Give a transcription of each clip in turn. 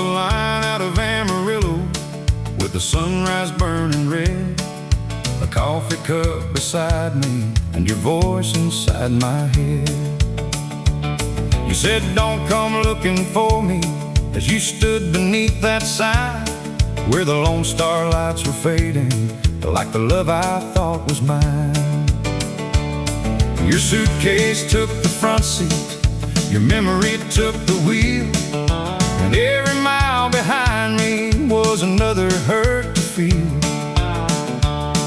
the line out of Amarillo with the sunrise burning red, a coffee cup beside me and your voice inside my head. You said don't come looking for me as you stood beneath that sign where the Lone Star lights were fading like the love I thought was mine. Your suitcase took the front seat, your memory took the wheel, and every mile behind me was another hurt to feel.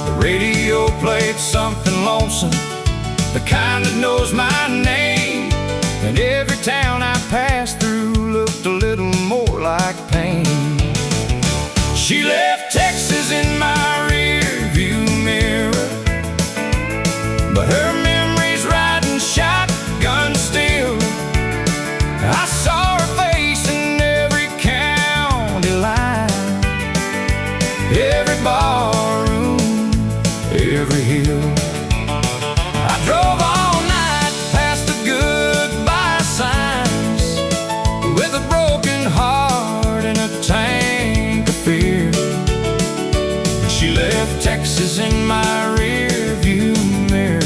The radio played something lonesome, the kind that knows my name, and every town I passed through looked a little more like pain. She left Texas in my rearview mirror, but her memory's riding shotgun still. I saw her face in every county line, every barroom, every hill. I drove all night past the goodbye signs with a broken heart and a tank of fear. She left Texas in my rearview mirror,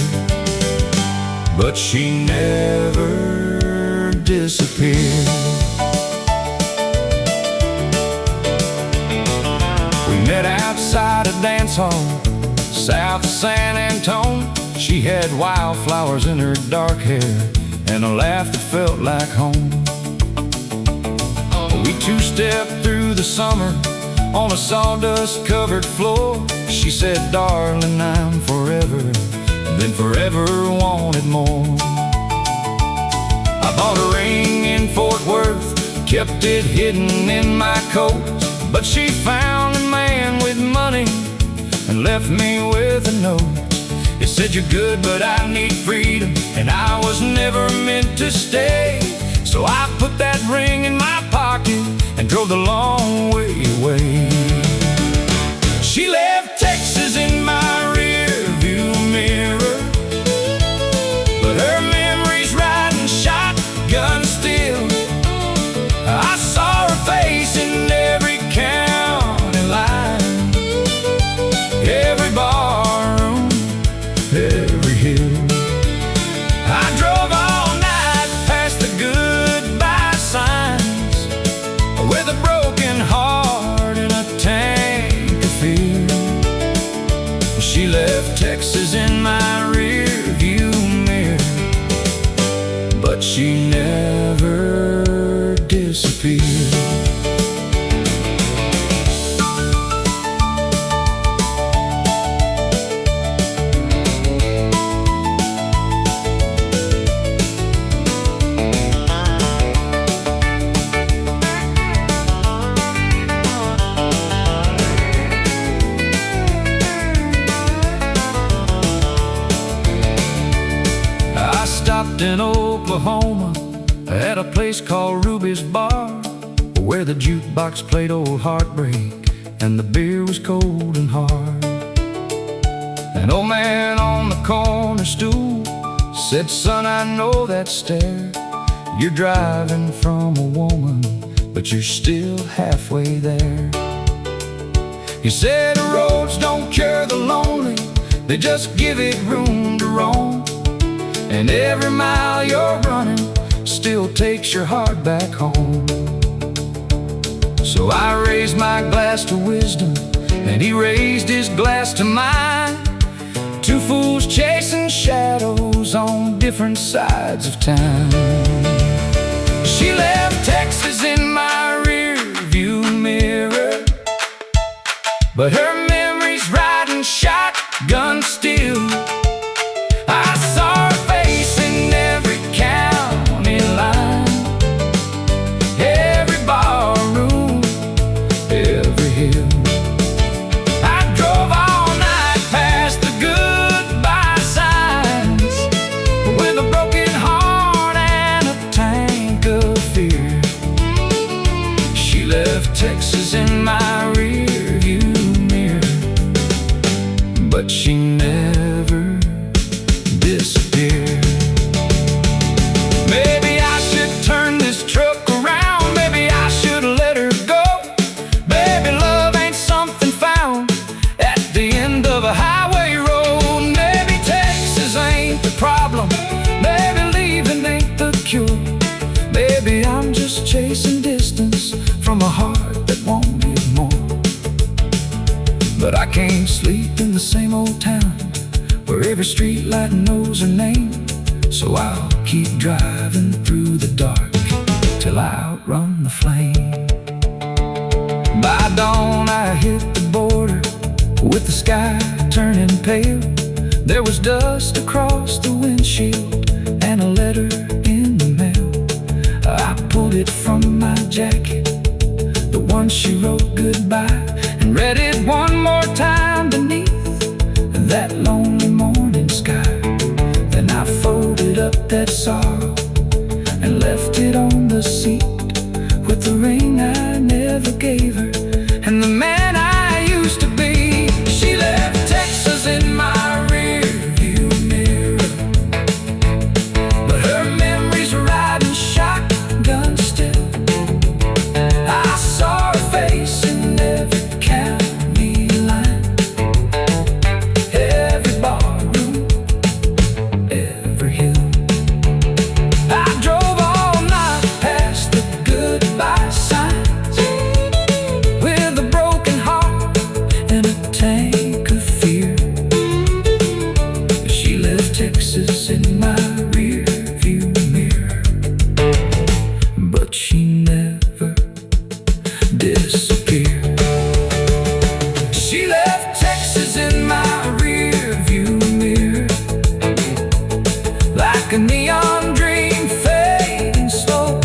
but she never disappeared. We met outside a dance hall south of San Antonio. She had wildflowers in her dark hair and a laugh that felt like home. We two-stepped through the summer on a sawdust-covered floor. She said, darling, I'm forever, then forever wanted more. I bought a ring in Fort Worth, kept it hidden in my coat, but she found a man with money and left me with a note. It said, you're good, but I need freedom, and I was never meant to stay. So I put that ring in my pocket and drove the long way away. She left Texas in my rearview mirror, but her memory's riding shotgun still. I saw her face in every county line, every barroom, every hill. I drove all night past the goodbye signs with a broken heart and a tank of fear. She left Texas in my rearview mirror, but she never disappeared. Stopped in Oklahoma at a place called Ruby's Bar, where the jukebox played old Heartbreak and the beer was cold and hard. An old man on the corner stool said, son, I know that stare. You're driving from a woman, but you're still halfway there. He said, the roads don't cure the lonely, they just give it room to roam. And every mile you're running still takes your heart back home. So I raised my glass to wisdom, and he raised his glass to mine. Two fools chasing shadows on different sides of time. She left Texas in my rearview mirror, but her memory's riding shotgun still. I saw her face in every county line, every barroom, every hill. I drove all night past the goodbye signs with a broken heart and a tank of fear. She left Texas in my rearview mirror, that knows her name, so I'll keep driving through the dark till I outrun the flame. By dawn I hit the border, with the sky turning pale. There was dust across the windshield and a letter in the mail. I pulled it from my jacket, the one she wrote goodbye, and read it one more time beneath that lonely morning sky. Then I folded up that sorrow and left it on the seat, with the ring I never gave her and the man I used to be. She left Texas in my rearview mirror, but her memories riding shotgun still. I saw her face in every county line, every barroom, every hill. I drove all night past the goodbye signs, with a broken heart and a tank of fear. She left Texas in my rearview mirror, but she never disappeared. She left Texas in my rearview mirror, like a neon dream fading slow.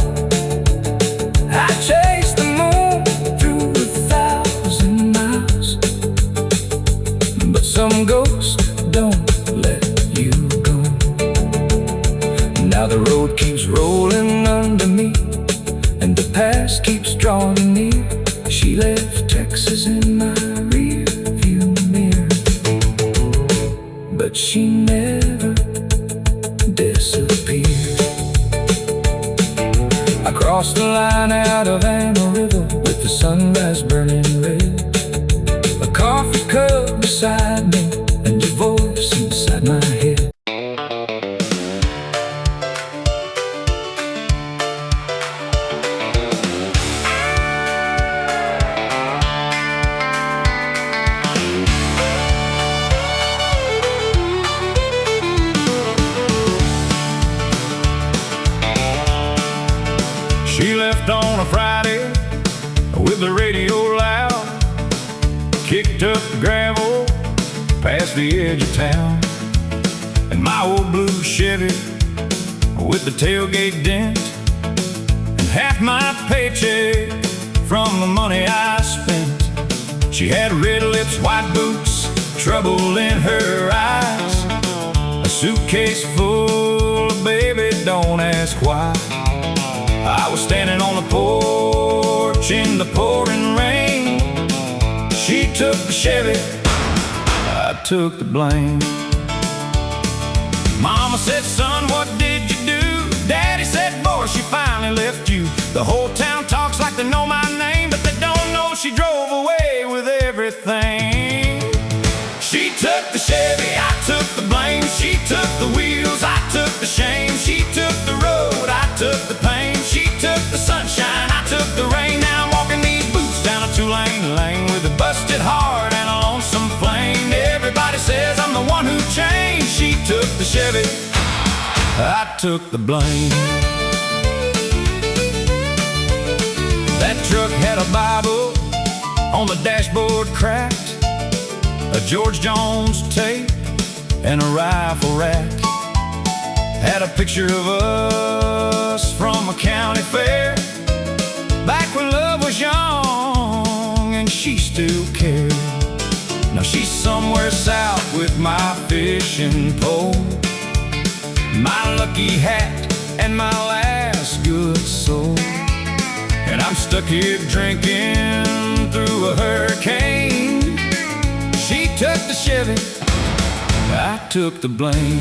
I chased the moon through 1,000 miles, but some ghosts don't let you go. Now the road keeps rolling under me, and the past keeps drawing near. She left Texas in my rearview mirror, but she never disappeared. I crossed the line out of Amarillo, with the sunrise burning red, a coffee cup beside me and your voice inside my head. She left on a Friday with the radio loud, kicked up the gravel past the edge of town, and my old blue Chevy with the tailgate dent, and half my paycheck from the money I spent. She had red lips, white boots, trouble in her eyes, a suitcase full of baby, don't ask why. I was standing on the porch in the pouring rain. She took the Chevy, I took the blame. Mama said, son, what did you do? Daddy said, boy, she finally left you. The whole town talks like they know my name, but they don't know she drove away with everything. She took the Chevy, I took the blame. She took the wheels, I took the shame. She took the road, I took the pain. She took the sunshine, I took the rain. Now I'm walking these boots down a two-lane lane with a busted heart and a lonesome flame. Everybody says I'm the one who changed. She took the Chevy, I took the blame. That truck had a Bible on the dashboard cracked, a George Jones tape and a rifle rack. Had a picture of us from a county fair, back when love was young and she still cared. Now she's somewhere south with my fishing pole, my lucky hat and my last good soul. And I'm stuck here drinking through a hurricane. She took the Chevy, I took the blame.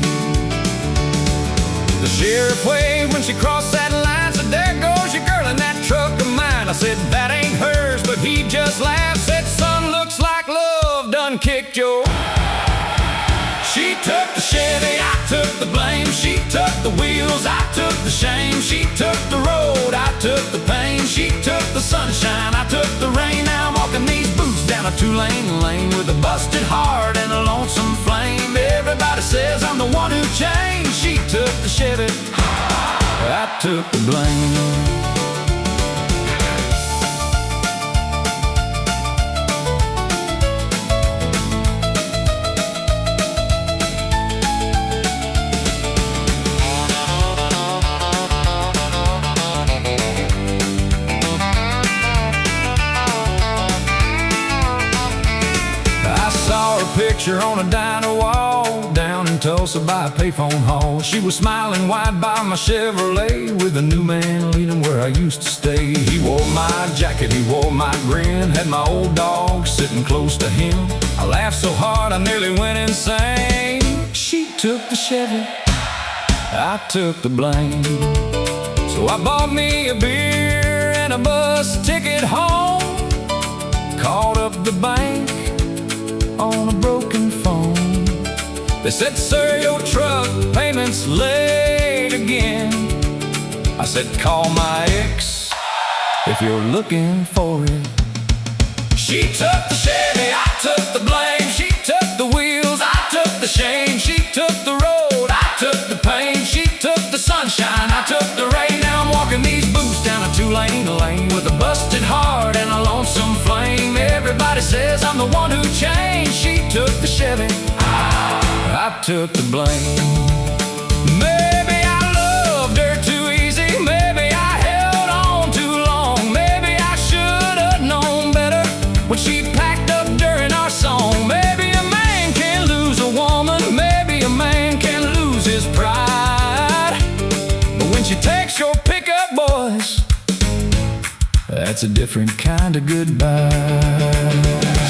The sheriff waved when she crossed that line, said, there goes your girl in that truck of mine. I said, that ain't hers, but he just laughed, said, son, looks like love done kicked your. She took the Chevy, I took the blame. She took the wheels, I took the shame. She took the road, I took the pain. She took the sunshine, I took the rain. Now I'm walking these boots down down a two-lane lane with a busted heart and a lonesome flame. Everybody says I'm the one who changed. She took the Chevy, I took the blame. Picture on a diner wall down in Tulsa by a payphone hall. She was smiling wide by my Chevrolet with a new man leaning where I used to stay. He wore my jacket, he wore my grin, had my old dog sitting close to him. I laughed so hard I nearly went insane. She took the Chevy, I took the blame. So I bought me a beer and a bus ticket home, called up the bank on a broken phone. They said, sir, your truck payment's late again. I said, call my ex if you're looking for it. She took the Chevy, I took the blame. She took the wheels, I took the shame. She took the road, I took the pain. She took the sunshine, I took the rain. Now I'm walking these boots down a two-lane lane with a busted heart and a lonesome flame. Everybody says I'm the one who changed. She took the Chevy, I took the blame. Maybe I loved her too easy. Maybe I held on too long. Maybe I should have known better when she packed up during our song. Maybe a man can lose a woman. Maybe a man can lose his pride. But when she takes your pickup, boys, that's a different kind of goodbye.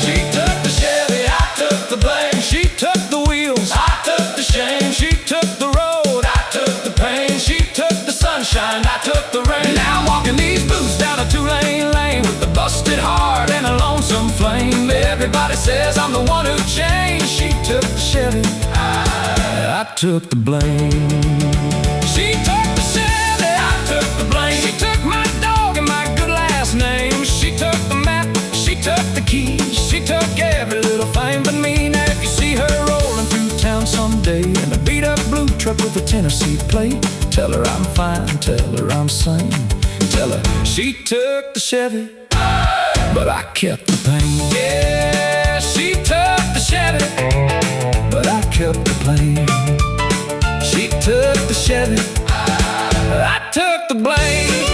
She took the Chevy, I took the blame. She took the wheels, I took the shame. She took the road, I took the pain. She took the sunshine, I took the rain. Now I'm walking these boots down a two-lane lane with a busted heart and a lonesome flame. Everybody says I'm the one who changed. She took the Chevy, I took the blame. She took the Chevy, I took the blame. She took my dog and my good last name. She took the map, she took the keys. She took every little thing but me. Now if you see her rolling through town someday in a beat-up blue truck with a Tennessee plate, tell her I'm fine, tell her I'm sane. Tell her she took the Chevy, but I kept the pain. Yeah, she took the Chevy, but I kept the blame. She took the Chevy, I took the blame.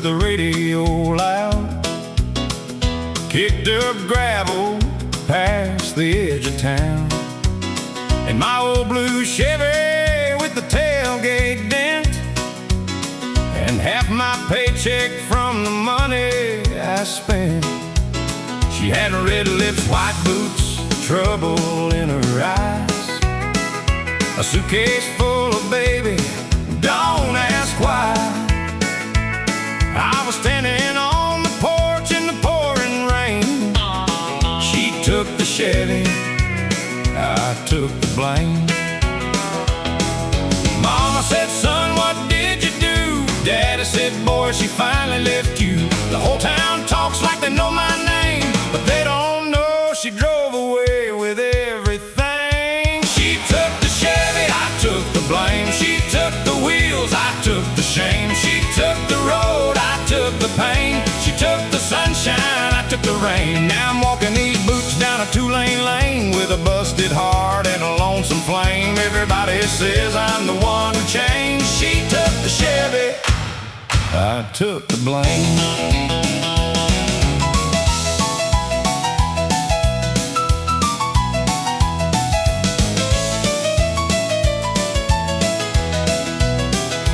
The radio loud, kicked up gravel past the edge of town, and my old blue Chevy with the tailgate dent, and half my paycheck from the money I spent. She had red lips, white boots, trouble in her eyes, a suitcase full of baby, don't ask why. I was standing on the porch in the pouring rain. She took the Chevy, I took the blame. Mama said, son, what did you do? Daddy said, boy, she finally left you. The whole town talks like they know my name, but they don't know she drove away with everything. She took the Chevy, I took the blame. She took the wheels, I took the shame. She took the road, I took the pain. She took the sunshine, I took the rain. Now I'm walking these boots down a two-lane lane with a busted heart and a lonesome flame. Everybody says I'm the one who changed. She took the Chevy, I took the blame.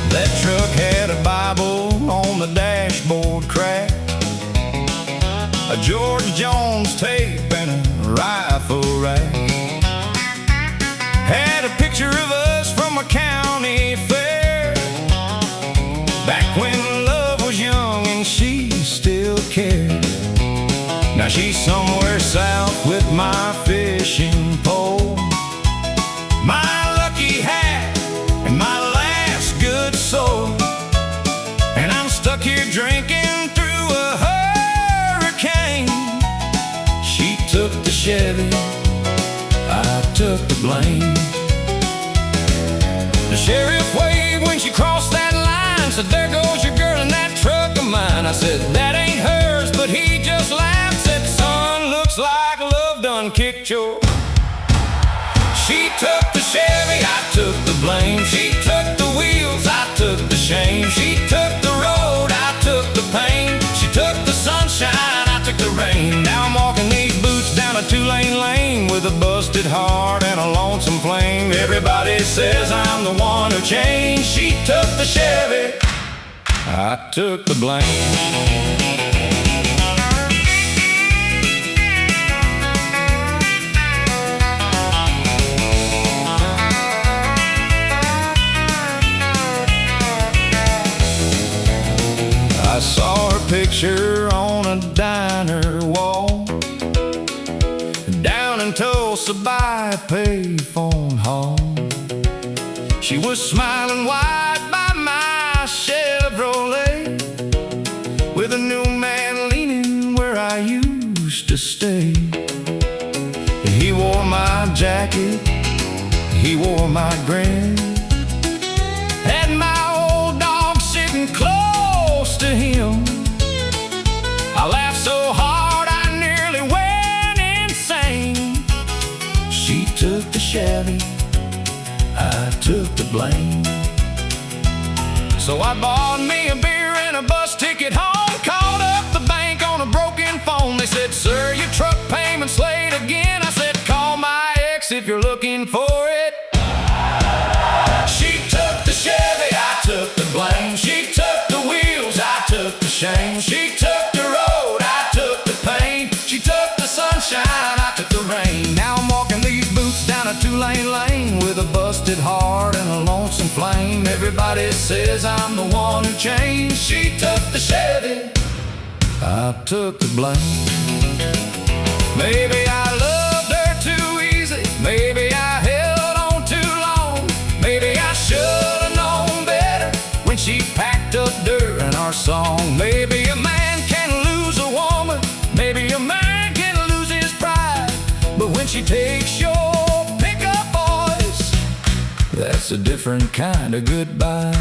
That truck had a Bible on the dashboard crack, Jones tape and a rifle rack. Had a picture of us from a county fair, back when love was young and she still cared. Now she's somewhere south with my fishing pole, my lucky hat, and my last good soul. And I'm stuck here drinking through a hurricane. She took the Chevy, I took the blame. The sheriff waved when she crossed that line, said, "There goes your girl in that truck of mine." I said, "That ain't hers," but he just laughed, said, "Son, looks like love done kicked your..." She took the Chevy, I took the blame. She took the wheels, I took the shame. She took the road, I took the pain. She took the sunshine, I took the rain. Now I'm walking these boots down a two-lane lane with a busted heart and a lonesome flame. Everybody says I'm the one who changed. She took the Chevy, I took the blame. I saw her picture on a diner wall down in Tulsa by a payphone hall. She was smiling wide by my Chevrolet, with a new man leaning where I used to stay. He wore my jacket, he wore my grin, had my old dog sitting close to him. I laughed so hard I nearly went insane. She took the Chevy, I took the blame. So I bought me a beer and a bus ticket home, called up the bank on a broken phone. They said, "Sir, your truck payment's late again." I said, "Call my ex if you're looking for it." She took the Chevy, I took the blame. She took the wheels, I took the shame. She took the road, I took the pain. She took the sunshine, I took the rain. Now I'm walking these boots down a two-lane lane with a busted heart and a lonesome flame. Everybody says I'm the one who changed. She took the Chevy, I took the blame. Maybe I loved her too easy, maybe I held on too long. Maybe I should've known better when she packed up dirt in our song. Maybe a man can lose a woman, maybe a man can lose his pride, but when she takes your pickup voice, that's a different kind of goodbye.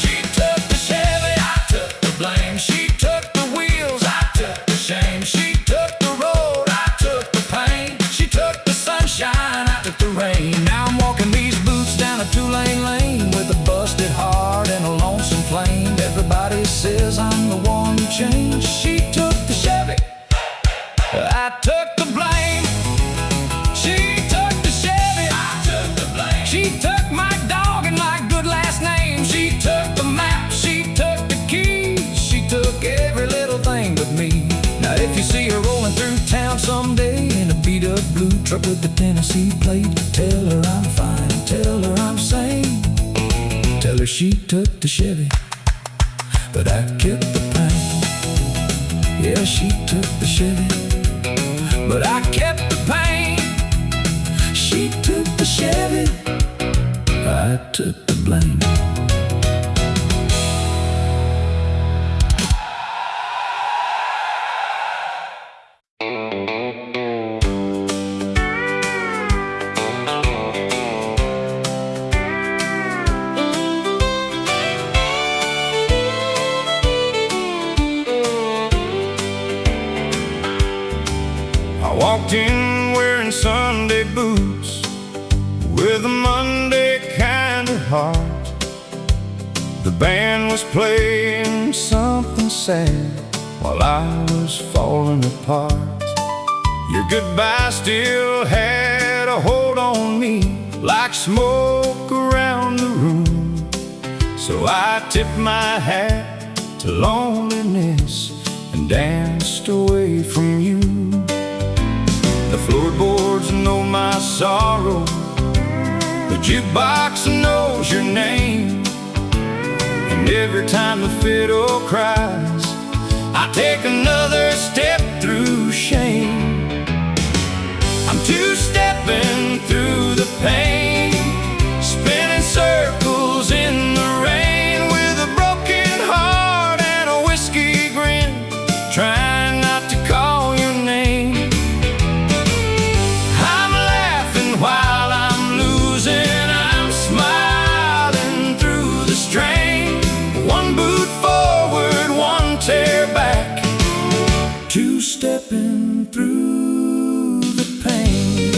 She took the Chevy, I took the blame. She took the wheels, I took the shame. She took the road, I took the pain. She took the sunshine, I took the rain. Now I'm walking these boots down a two-lane lane with a busted heart and a lonesome flame. Everybody says I'm the one who changed. She took the Chevy, I took the blame. She took the Chevy, I took the blame. She took my dog and my good last name. She took the map, she took the keys. She took every little thing but me. Now if you see her rolling through town someday in a beat-up blue truck with the Tennessee plate, tell her I'm fine, tell her I'm sane. Tell her she took the Chevy, but I kept the pain. Yeah, she took the Chevy, but I kept the pain. She took the Chevy, I took the blame. I walked in wearing Sunday boots with a Monday kind of heart. The band was playing something sad while I was falling apart. Your goodbye still had a hold on me like smoke around the room. So I tipped my hat to loneliness and danced away from you. The floorboards know my sorrow, the jukebox knows your name, and every time the fiddle cries, I take another step through shame. I'm two-stepping through the pain, spinning circles in the rain, with a broken heart and a whiskey grin, trying not to call your name. I'm laughing while I'm losing, I'm smiling through the strain. One boot forward, one tear back, two-stepping through the pain.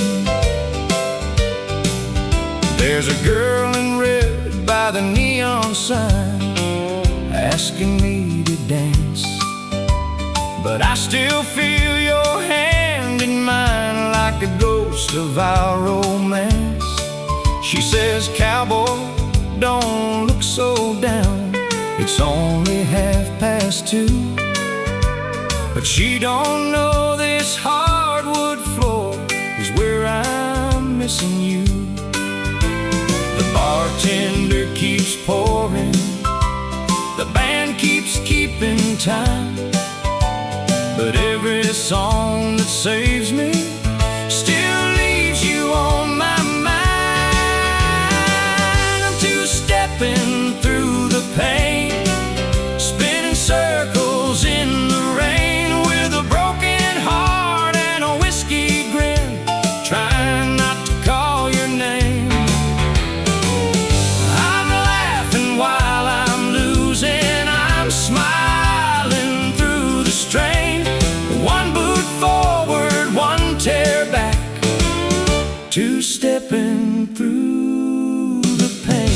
There's a girl in red by the neon sign, asking me to dance, but I still feel your hand in mine like a ghost of our romance. She says, "Cowboy, don't look so down, it's only 2:30. But she don't know this hardwood floor is where I'm missing you. The bartender keeps pouring, the band keeps keeping time, but every song that saves me still leaves you on my mind. I'm two-stepping through the pain, spinning circles in the rain, with a broken heart and a whiskey grin, trying not to call your name. I'm laughing while I'm losing, I'm smiling through the strain. One boot forward, one tear back, two-stepping through the pain.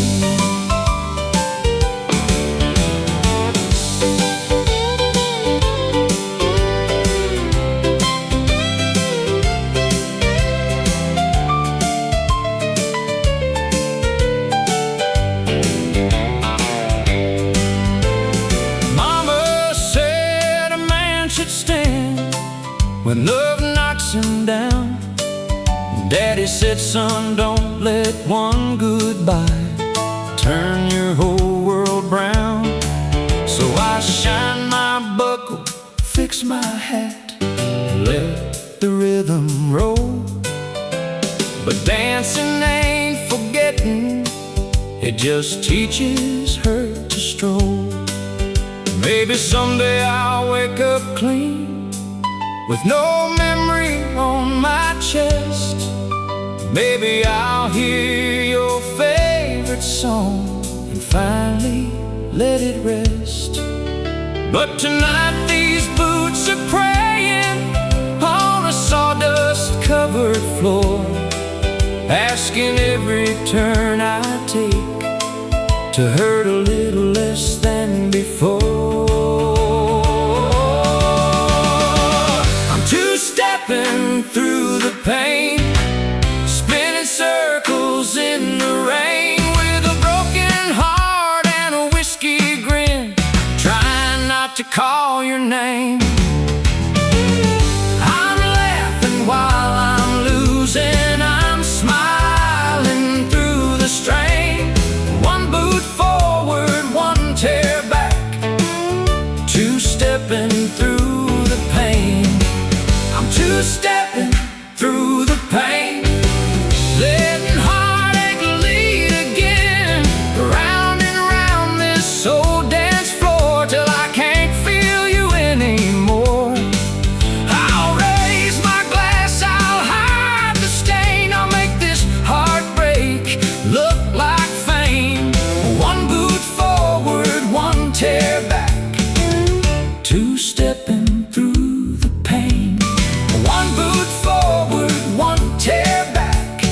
When love knocks him down, Daddy said, "Son, don't let one goodbye turn your whole world brown." So I shine my buckle, fix my hat, let the rhythm roll. But dancing ain't forgetting, it just teaches her to stroll. Maybe someday I'll wake up clean, with no memory on my chest. Maybe I'll hear your favorite song and finally let it rest. But tonight these boots are praying on a sawdust-covered floor, asking every turn I take to hurt a little less than before. Two-stepping through the pain, spinning circles in the rain, with a broken heart and a whiskey grin, trying not to call your name. I'm laughing while I'm losing, I'm smiling through the strain. One boot forward, one tear back, two-stepping through the pain. I'm two-stepping through the pain, letting heartache lead again, round and round this old dance floor, till I can't feel you anymore. I'll raise my glass, I'll hide the stain, I'll make this heartbreak look like fame. One boot forward, one tear back, two-stepping through the pain. One boot forward, one tear back,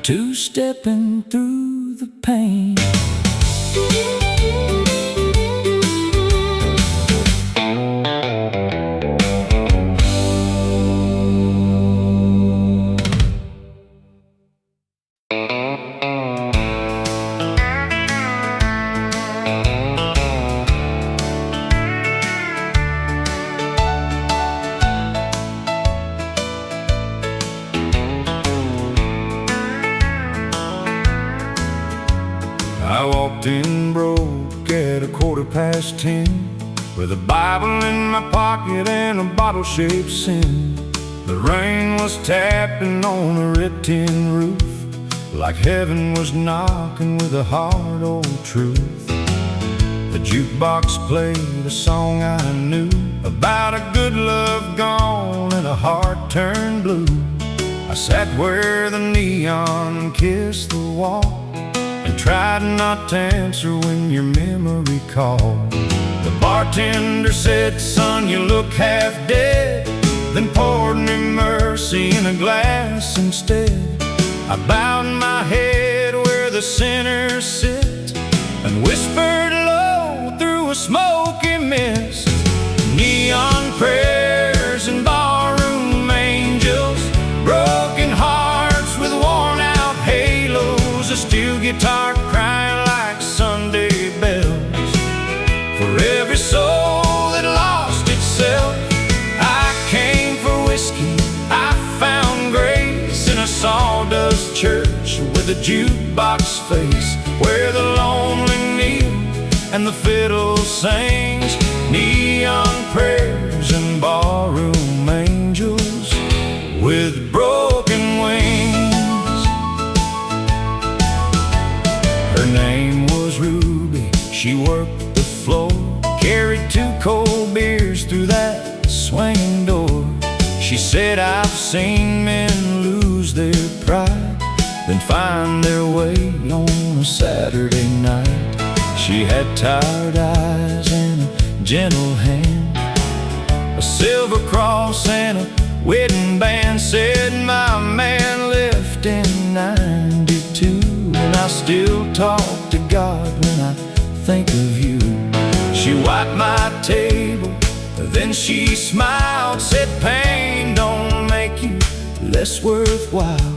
two-stepping through the pain. walked in broke at 10:15, with a Bible in my pocket and a bottle-shaped sin. The rain was tapping on a red tin roof, like heaven was knocking with a hard old truth. The jukebox played a song I knew, about a good love gone and a heart turned blue. I sat where the neon kissed the wall, and tried not to answer when your memory called. The bartender said, "Son, you look half dead," then poured me mercy in a glass instead. I bowed my head where the sinners sit, and whispered low through a smoky mist. Neon prayers and barroom angels, broken hearts with worn out halos, a steel guitar crying like Sunday bells. For every soul that lost itself, I came for whiskey, I found grace in a sawdust church with a jukebox face, where the lonely kneel and the fiddle sings. Neon prayers and barroom angels with broken wings. Her name was Ruby, she worked the floor, carried 2 cold beers through that swinging door. She said, "I've seen men lose their pride, then find their way on a Saturday night." She had tired eyes and a gentle hand, a silver cross and a wedding band. Said, "My man left in 92, and I still talk to God when I think of you." She wiped my table, then she smiled, said, "Pain don't make you less worthwhile.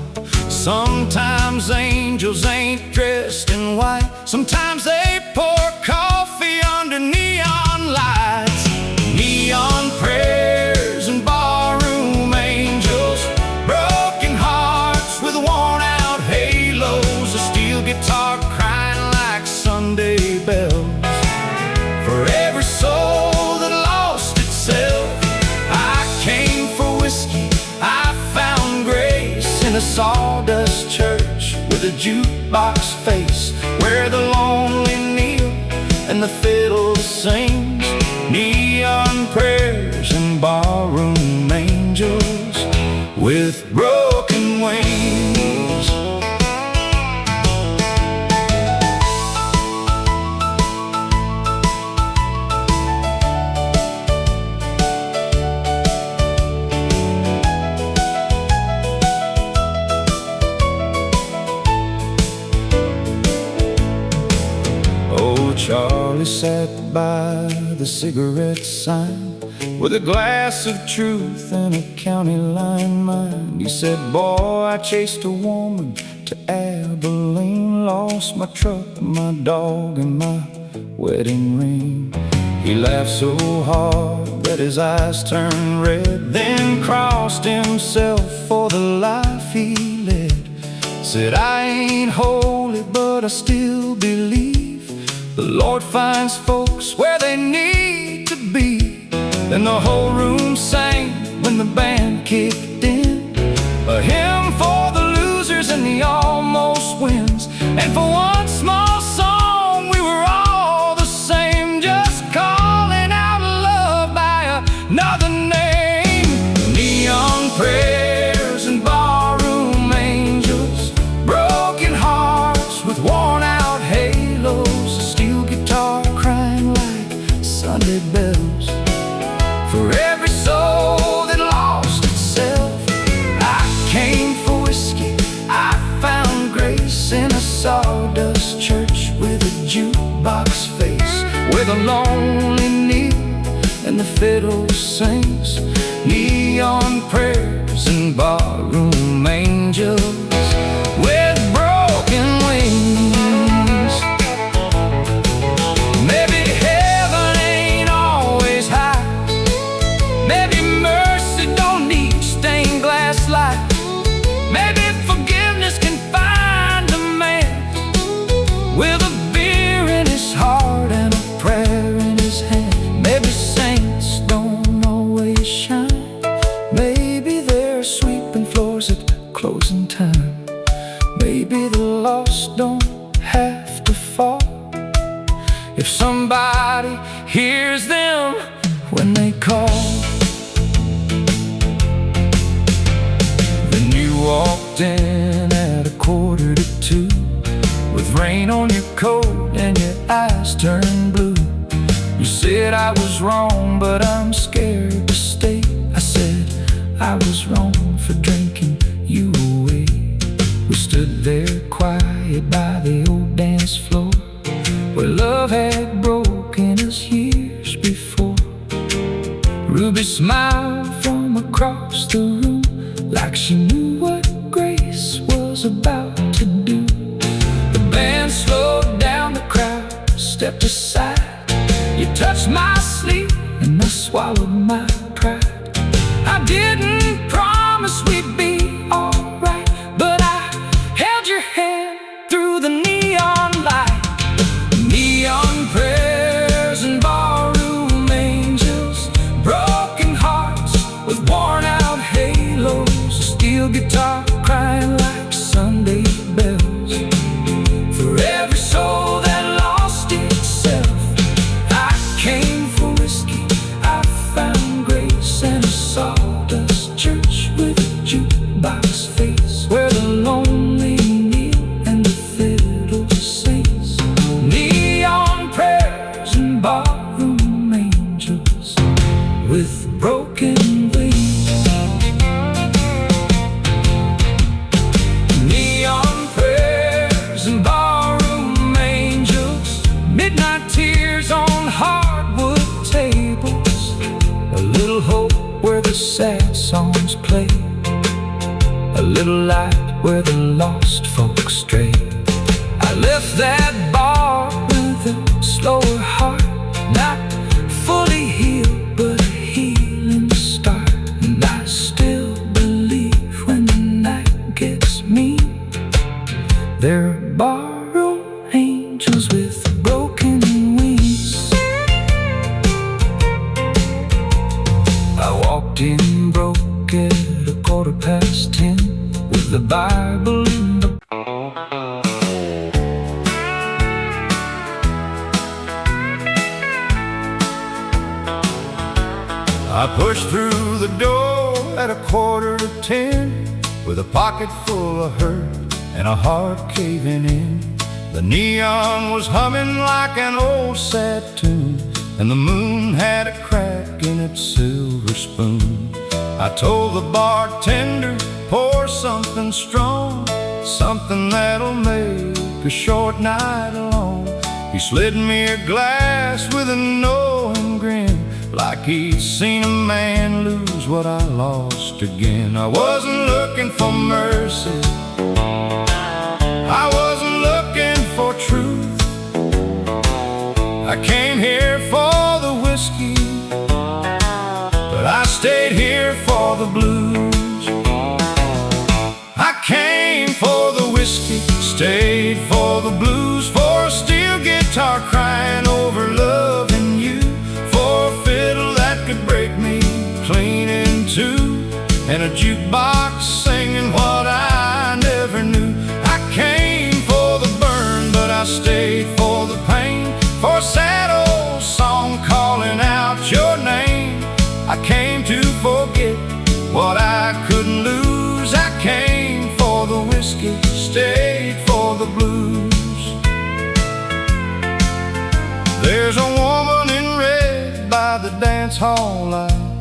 Sometimes angels ain't dressed in white, sometimes they pour coffee under neon lights." Neon prayers and barroom angels, broken hearts with worn out halos, a steel guitar crying like Sunday bells. For every soul that lost itself, I came for whiskey, I found grace in a sawdust church with a jukebox face, where the lonely kneel and the fiddle sings. Neon prayers and barroom angels with broken wings. Charlie sat by the cigarette sign with a glass of truth and a county line mine. He said, "Boy, I chased a woman to Abilene, lost my truck, my dog, and my wedding ring." He laughed so hard that his eyes turned red, then crossed himself for the life he led. Said, "I ain't holy, but I still believe the Lord finds folks where they need to be." Then the whole room sang when the band kicked in, a hymn for the losers and the almost wins. And for one small song we were all the same, just calling out love by another name. Neon prayers and barroom angels, broken hearts with worn out halos, Sunday bells. For every soul that lost itself, I came for whiskey, I found grace in a sawdust church with a jukebox face, where the lonely kneel and the fiddle sings. Neon prayers and barroom angels with broken wings. Maybe heaven ain't always high, maybe mercy don't need stained glass light, maybe forgiveness can find a man with a beer Maybe the lost don't have to fall if somebody hears them when they call. Then you walked in at 1:45 with rain on your coat and your eyes turned blue. You said I was wrong, but I'm scared to stay. I said I was wrong for drinking you away. We stood there quiet by the old dance floor where love had broken us years before. Ruby smiled from across the room like she knew what grace was about to do. The band slowed down, the crowd stepped aside. You touched my sleeve and I swallowed my pride. I didn't promise we'd be alright, but I held your hand through the neon light. Neon prayers and barroom angels, broken hearts with worn out halos, a steel guitar crying like Sunday bells. For every soul that lost itself, I came for whiskey, I found grace, and a sawdust church with a jukebox face where the lonely kneel and the fiddle sings. Neon prayers and barroom angels with broken wings. Neon prayers and barroom angels, midnight tears on hardwood tables, a little hope where the sad songs play, a little light where the lost folks stray. I left that bar with a slower heart, not fully healed but a healing start. And I still believe when the night gets mean, there are barroom angels with broken wings. I walked in broke at 10:15 with the Bible in the I pushed through the door at 10:15 with a pocket full of hurt and a heart caving in. The neon was humming like an old sad tune, and the moon had a crack in its silver spoon. I told the bartender, pour something strong, something that'll make a short night long. He slid me a glass with a knowing grin, like he'd seen a man lose what I lost again. I wasn't looking for mercy, I wasn't looking for truth. I came here for the whiskey, but I stayed here for the blues. I came for the whiskey, stayed for the blues, for a steel guitar crying over loving you, for a fiddle that could break me clean in two, and a jukebox singing what I never knew. I came for the burn, but I stayed for the pain, for a sad old song calling out your name. I came to forget what I couldn't lose. I came for the whiskey, stayed for the blues. There's a woman in red by the dance hall light,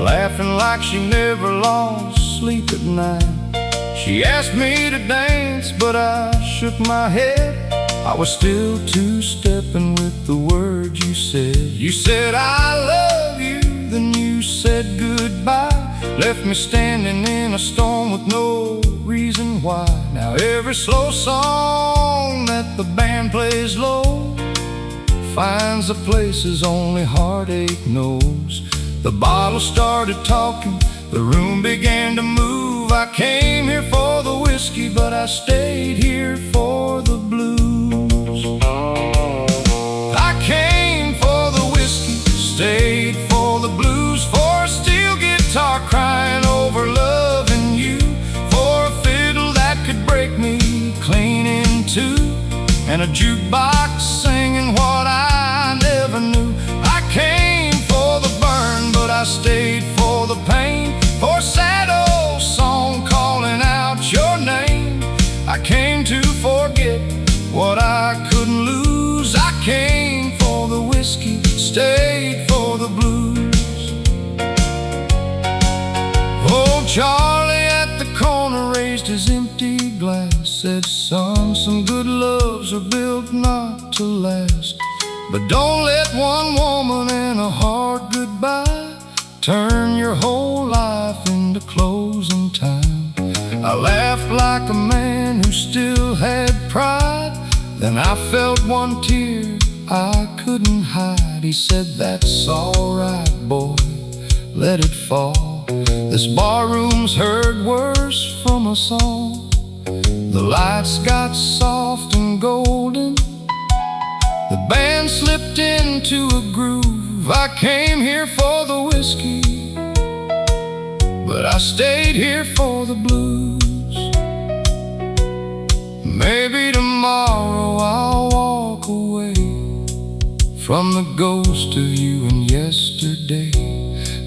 laughing like she never lost sleep at night. She asked me to dance, but I shook my head. I was still two-stepping with the words you said. You said I love you, then you said goodbye, left me standing in a storm with no reason why. Now every slow song that the band plays low finds the places only heartache knows. The bottle started talking, the room began to move. I came here for the whiskey, but I stayed here for the blues. I came for the whiskey, stayed for the blues, for a steel guitar crying over loving you, for a fiddle that could break me to, and a jukebox singing what I never knew. I came for the burn, but I stayed for the pain, for a sad old song calling out your name. I came to forget what I couldn't lose. I came for the whiskey, stayed for the blues. Oh, Charlie at the corner raised his empty glass, said, son, some good loves are built not to last. But don't let one woman and a hard goodbye turn your whole life into closing time. I laughed like a man who still had pride. Then I felt one tear I couldn't hide. He said, that's all right, boy, let it fall. This barroom's heard worse from us all. The lights got soft and golden, the band slipped into a groove. I came here for the whiskey, but I stayed here for the blues. Maybe tomorrow I'll walk away from the ghost of you and yesterday.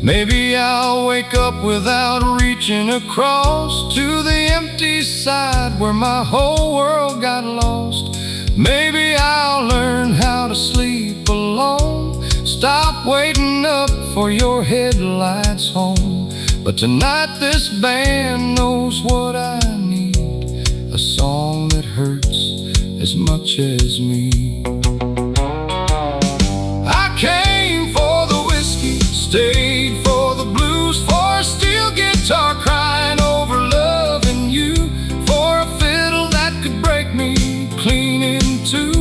Maybe I'll wake up without reaching across to the empty side where my whole world got lost. Maybe I'll learn how to sleep alone, stop waiting up for your headlights home. But tonight this band knows what I need, a song that hurts as much as me. I came for the whiskey, stayed for the blues, for a steel guitar crying over loving you, for a fiddle that could break me clean in two,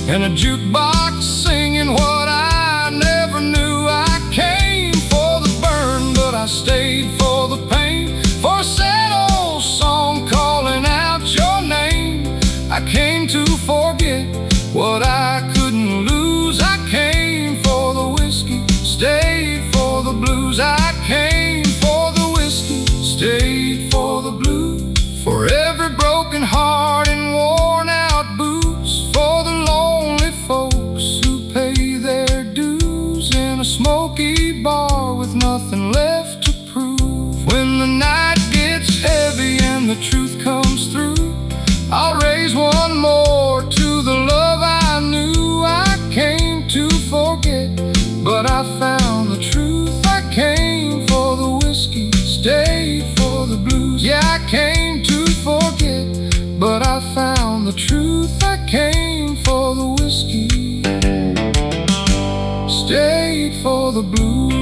and a jukebox singing what I never knew. I came for the burn, but I stayed for the pain, for a sad old song calling out your name. I came to forget what I couldn't lose. I came for the whiskey, stayed for the blues. I came for the whiskey, stayed for the blues, for every broken heart and worn out boots, for the lonely folks who pay their dues in a smoky bar with nothing left to prove. When the night gets heavy and the truth comes through, I'll raise one more to the love I knew. I came to forget, but I found the truth. I came for the whiskey, stayed for the blues. Yeah, I came to forget, but I found the truth. I came for the whiskey, stayed for the blues.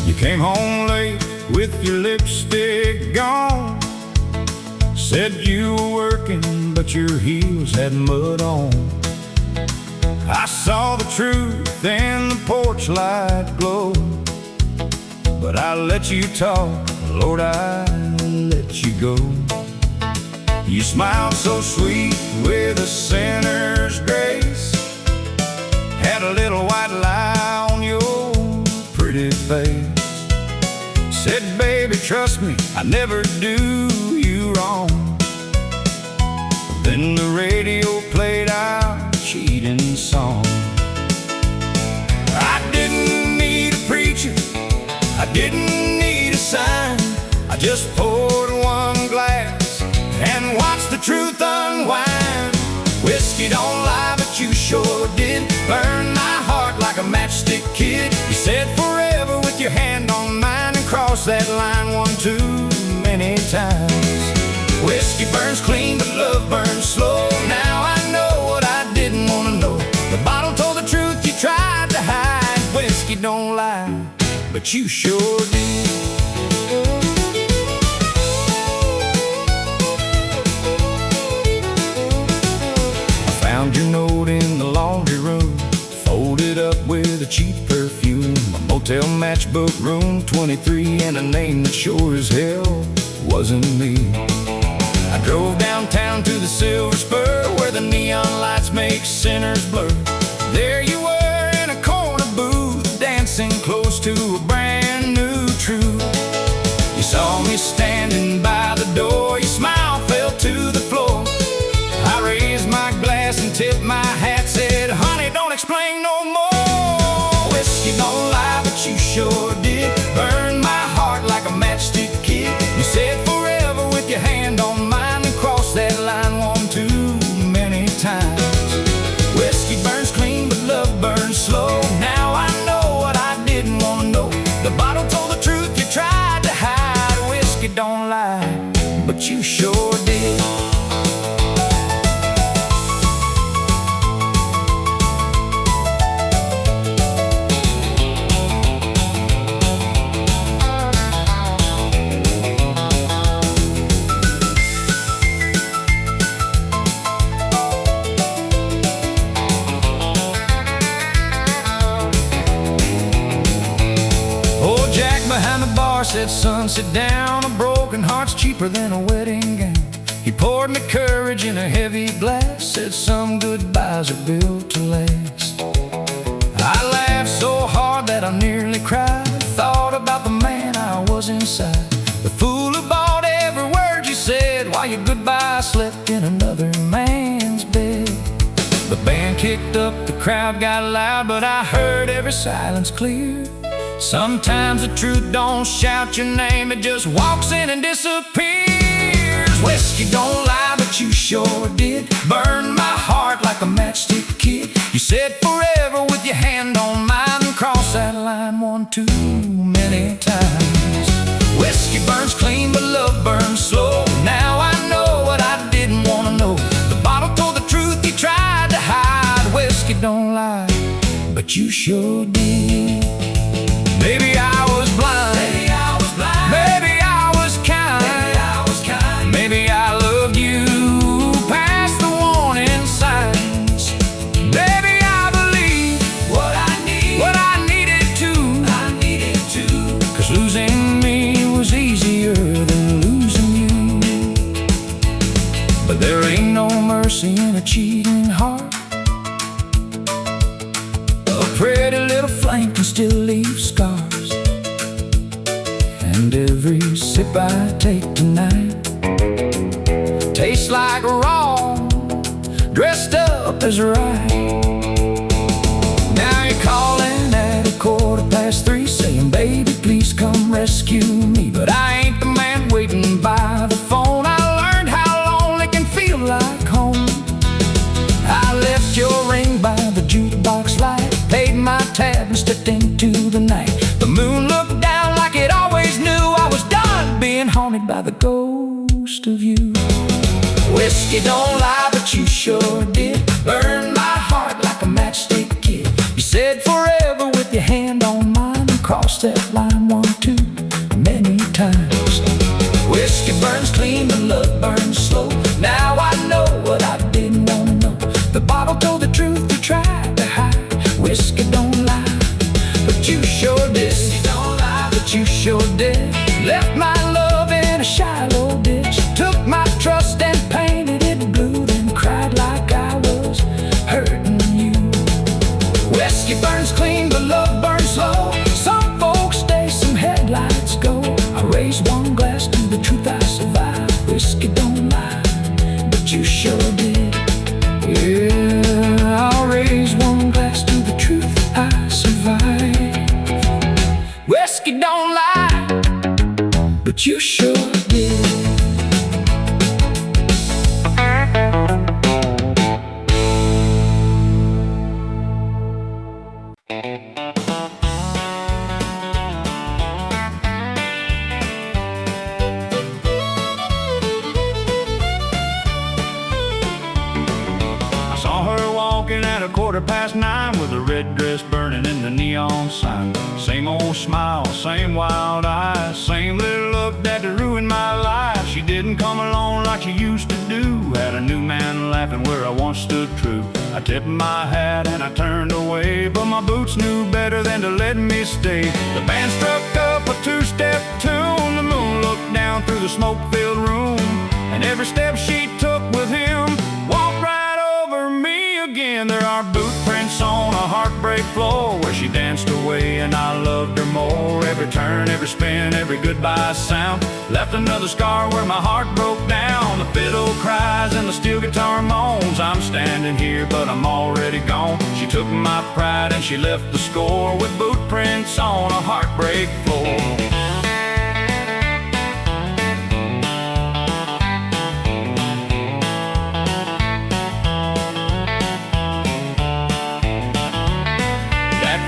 You came home late with your lipstick gone, said you were working but your heels had mud on. I saw the truth in the porch light glow, but I let you talk, Lord, I let you go. You smiled so sweet with a sinner's grace, had a little white lie on your pretty face. Said, baby, trust me, I never do you wrong. Then the radio played our cheating song. I didn't need a preacher, I didn't need a sign. I just poured one glass and watched the truth unwind. Whiskey don't lie, but you sure did burn my heart like a matchstick kid. You said forever with your hand on mine and crossed that line one too many times. Whiskey burns clean, but love burns slow. Now I know what I didn't want to know. The bottle told the truth you tried to hide. Whiskey don't lie, but you sure did. I found your note in hotel matchbook room 23, and a name that sure as hell wasn't me. I drove downtown to the Silver Spur, where the neon lights make sinners blur. There you were in a corner booth, dancing close to a brand new truth. You saw me standing by the door, your smile fell to the floor. I raised my glass and tipped my hat, said, honey, don't explain no more. Whiskey don't lie, but you sure did burn my heart like a matchstick kid. You said forever with your hand on mine, and crossed that line one too many times. Whiskey burns clean, but love burns slow. Now I know what I didn't want to know. The bottle told the truth, you tried to hide. Whiskey don't lie, but you sure did. Behind the bar said, son, sit down. A broken heart's cheaper than a wedding gown. He poured me courage in a heavy glass, said some goodbyes are built to last. I laughed so hard that I nearly cried. Thought about the man I was inside, the fool who bought every word you said, while your goodbye slept in another man's bed. The band kicked up, the crowd got loud, but I heard every silence clear. Sometimes the truth don't shout your name, it just walks in and disappears. Whiskey don't lie, but you sure did burn my heart like a matchstick kid. You said forever with your hand on mine, and crossed that line one too many times. Whiskey burns clean, but love burns slow. Now I know what I didn't want to know. The bottle told the truth, you tried to hide. Whiskey don't lie, but you sure did. Maybe I was blind, maybe I was blind, maybe I was kind, maybe I was kind, maybe I loved you past the warning signs. Maybe I believed what I needed to, 'cause losing me was easier than losing you. But there ain't no mercy in a cheating heart. A pretty little flame can still leave scars, and every sip I take tonight tastes like wrong, dressed up as right. Now you're calling at 3:15, saying, baby, please come rescue me. But I ain't the man waiting by the phone. I learned how lonely can feel like home. I left your ring by the jukebox light, paid my tab and stepped into the night. The moon looked down like it always knew I was done being haunted by the ghost of you. Whiskey don't lie, but you sure did burn my heart like a matchstick kid. You said forever with your hand on mine, and crossed that line one too many times. Whiskey burns clean, but love burns slow. Now I know what I didn't want to know. The bottle told the truth, you tried to hide. Whiskey don't lie, but you sure did. Whiskey don't lie, but you sure did. Left my love in a shallow ditch, took my trust and painted it blue, then cried like I was hurting you. Whiskey burns clean, but love burns slow. Some folks stay, some headlights go. I raised one glass to the truth, I survived. Whiskey don't lie, but you sure did. Yeah, I'll raise one glass to the truth, I survived. Whiskey don't lie, but you sure did. walking at 9:15 with a red dress burning in the neon sign. Same old smile, same wild eyes, same little look that ruined my life. She didn't come along like she used to do. Had a new man laughing where I once stood true. I tipped my hat and I turned away, but my boots knew better than to let me stay. The band struck up a two-step tune. The moon looked down through the smoke-filled room, and every step she took with him walked right over me again. There are boot prints on a heartbreak floor where she danced away and I loved her more. Every turn, every spin, every goodbye sound left another scar where my heart broke down. The fiddle cries and the steel guitar moans. I'm standing here but I'm already gone. She took my pride and she left the score with boot prints on a heartbreak floor.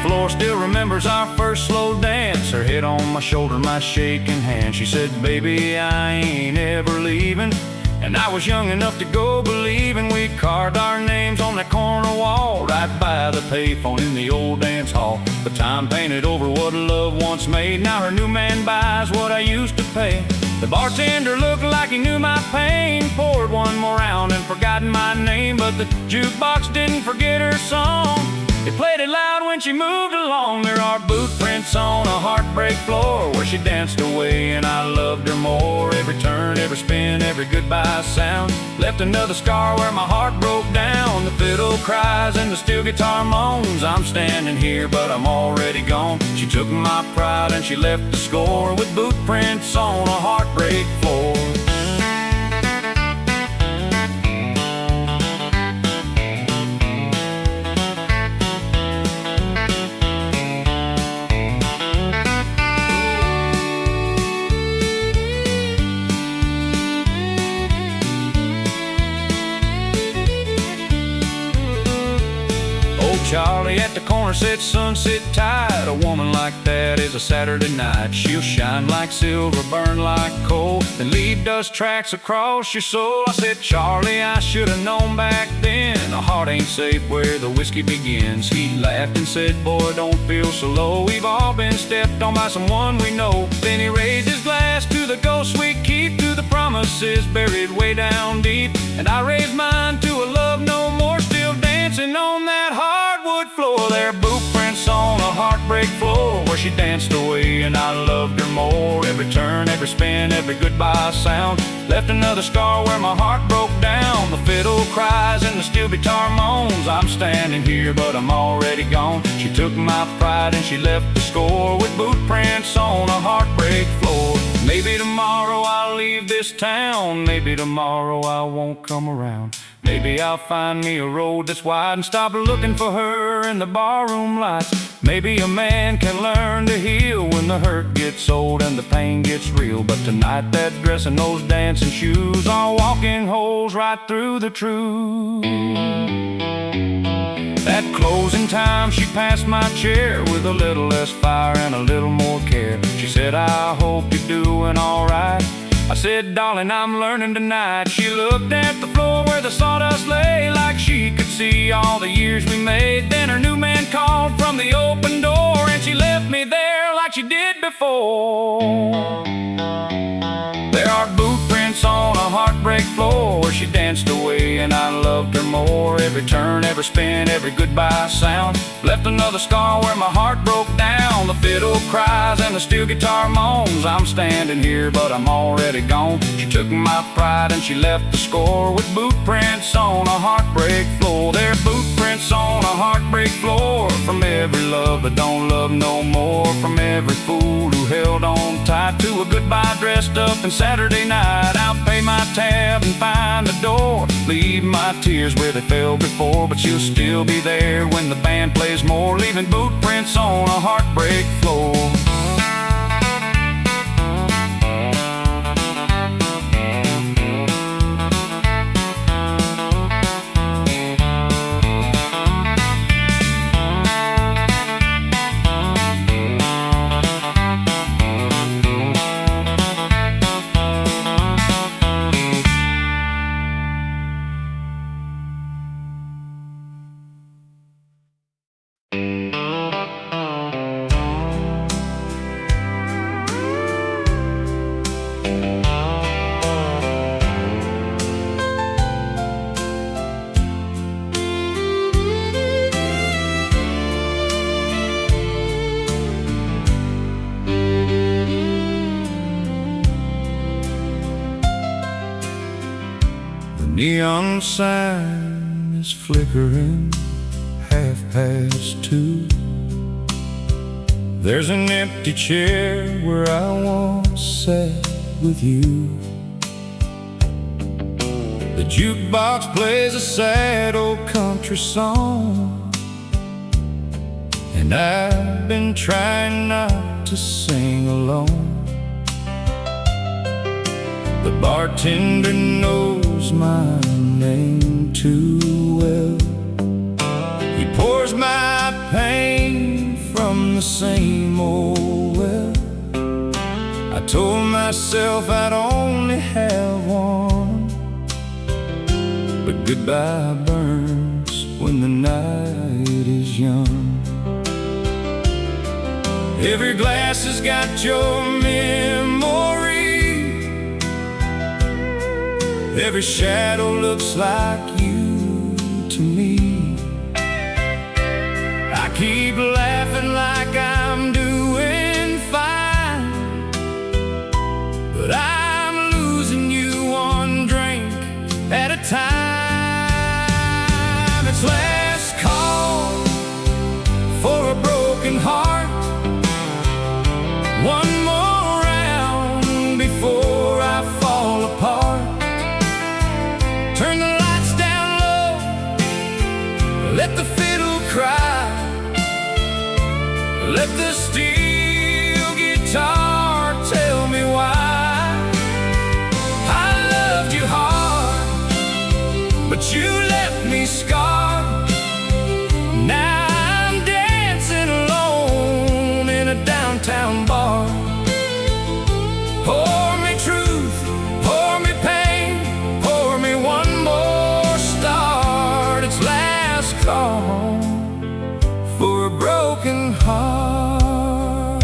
Floor still remembers our first slow dance. Her head on my shoulder, my shaking hand. She said, baby, I ain't ever leaving. And I was young enough to go believing. We carved our names on that corner wall right by the payphone in the old dance hall. The time painted over what love once made. Now her new man buys what I used to pay. The bartender looked like he knew my pain, poured one more round and forgotten my name. But the jukebox didn't forget her song. It played it loud when she moved along. There are boot prints on a heartbreak floor where she danced away and I loved her more. Every turn, every spin, every goodbye sound left another scar where my heart broke down. The fiddle cries and the steel guitar moans. I'm standing here but I'm already gone. She took my pride and she left the score with boot prints on a heartbreak floor. Charlie at the corner said, son, sit tight. A woman like that is a Saturday night. She'll shine like silver, burn like coal, then leave dust tracks across your soul. I said, Charlie, I should have known back then. A heart ain't safe where the whiskey begins. He laughed and said, boy, don't feel so low. We've all been stepped on by someone we know. Then he raised his glass to the ghosts we keep, to the promises buried way down deep. And I raised mine to a love no more, still dancing on that hardwood floor. There are boot prints on a heartbreak floor where she danced away and I loved her more. Every turn, every spin, every goodbye sound left another scar where my heart broke down. The fiddle cries and the steel guitar moans. I'm standing here but I'm already gone. She took my pride and she left the score with boot prints on a heartbreak floor. Maybe tomorrow I'll leave this town. Maybe tomorrow I won't come around. Maybe I'll find me a road that's wide and stop looking for her in the barroom lights. Maybe a man can learn to heal when the hurt gets old and the pain gets real. But tonight that dress and those dancing shoes are walking holes right through the truth. At closing time she passed my chair with a little less fire and a little more care. She said, I hope you're doing alright. I said, darling, I'm learning tonight. She looked at the floor where the sawdust lay, like she could see all the years we made. Then her new man called from the open door, and she left me there like she did before. There are boot prints on a heartbreak floor where she danced away and I loved her more. Every turn, every spin, every goodbye sound left another scar where my heart broke down. The fiddle cries and the steel guitar moans. I'm standing here but I'm already gone. She took my pride and she left the score with boot prints on a heartbreak floor. There are boot prints on a heartbreak floor from every love that don't love no more, from every fool who held on tight to a goodbye dressed up in Saturday night. I'll pay my tab and find the door, leave my tears where they fell before, but she'll still be there when the band plays more, leaving boot prints on a heartbreak floor. neon sign is flickering 2:30. There's an empty chair where I once sat with you. The jukebox plays a sad old country song, and I've been trying not to sing along. The bartender knows my name too well. He pours my pain from the same old well. I told myself I'd only have one, but goodbye burns when the night is young. Every glass has got your memory. Every shadow looks like you to me. I keep laughing like I'm doing fine, but I'm losing you one drink at a time. It's last call for a broken heart. One more round before I fall apart. Turn the lights down low, let the fiddle cry, let the steel guitar tell me why. I loved you hard, but you left me scarred. Now I'm dancing alone in a downtown bar. Pour me truth, pour me pain, pour me one more start. It's last call for a broken heart.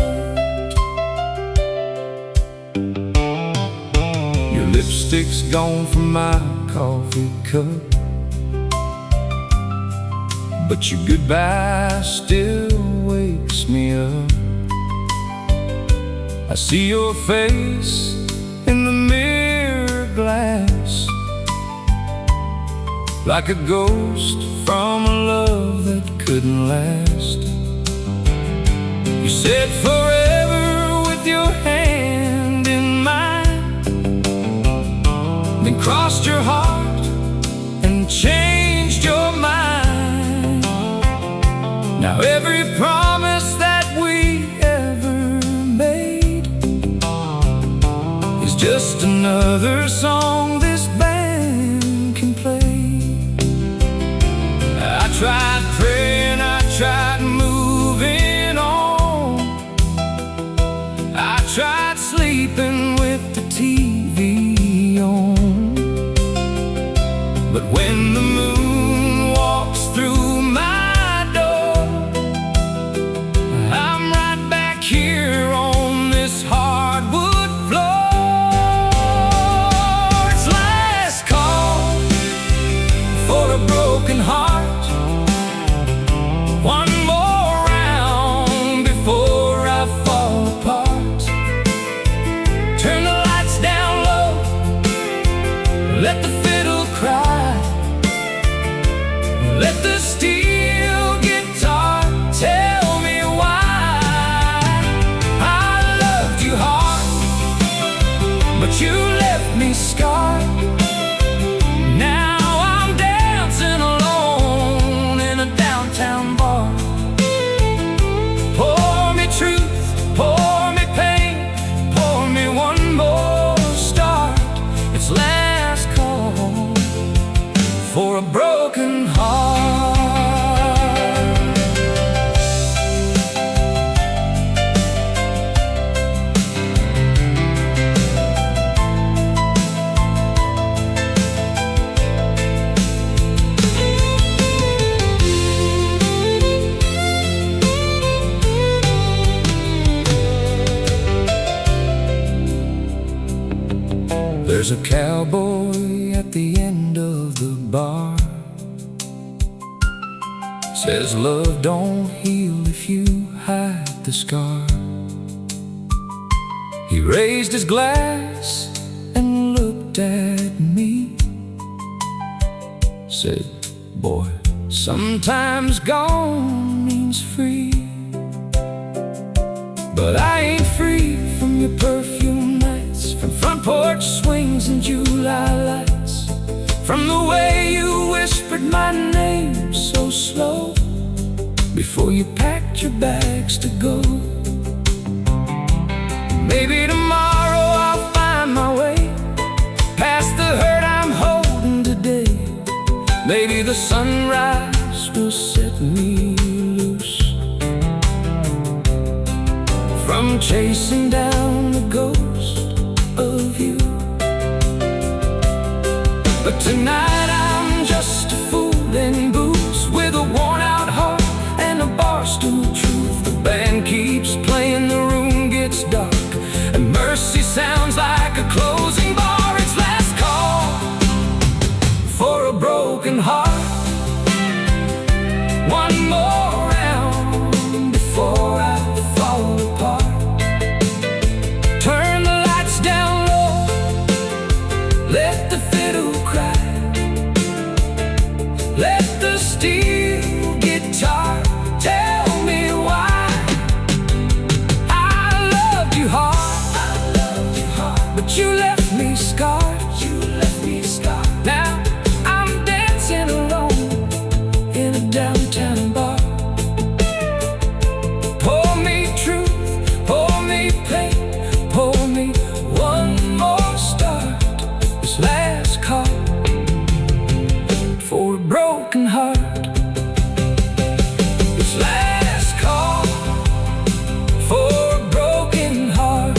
Your lipstick's gone from my coffee cup, but your goodbye still wakes me up. I see your face in the mirror glass, like a ghost from a love that couldn't last. You said forever with your hand in mine, then crossed your heart and changed your mind. Now every promise that we ever made is just another song this band can play. I tried praying, I tried moving on, I tried sleeping with the TV on, but when the moon walks through my door, I'm right back here on this hardwood floor. It's last call for a broken heart. One more round before I fall apart. Turn the lights down low, let the fiddle cry, let the steel guitar tell me why. I loved you hard, but you left me scarred. Now I'm dancing alone in a downtown bar. Pour me truth, pour me pain, pour me one more start. It's last call for a broken heart. There's a cowboy at the end of the bar, says love don't heal if you hide the scar. He raised his glass and looked at me, said, boy, sometimes gone means free. But I ain't free from your perfume nights, from front porch swings and July lights, from the way you whispered my name so slow before you packed your bags to go. Maybe tomorrow I'll find my way past the hurt I'm holding today. Maybe the sunrise will set me loose from chasing down the ghost of you. But tonight I'm just a fool in boots with a worn-out heart and a barstool truth. The band keeps playing, the room gets dark, and mercy sounds like a closing bar. It's last call for a broken heart. One more round before I fall apart. Turn the lights down low, let the fiddle cry, let the steel guitar tell me why. I loved you hard, but you left me scarred. Now I'm dancing alone in a downtown bar. Pour me truth, pour me pain, pour me one more start. This last call for a broken heart. This last call for a broken heart.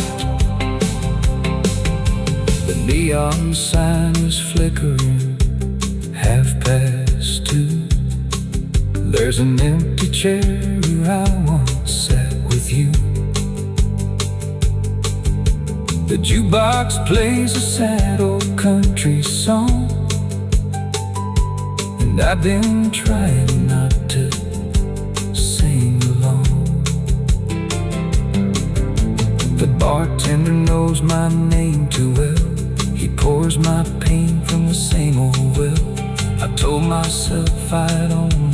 The neon sign was flickering, 2:30. There's an empty chair where I once sat with you. The jukebox plays a sad old country song, and I've been trying not to sing along. The bartender knows my name too well. He pours my pain from the same old well. I told myself I'd only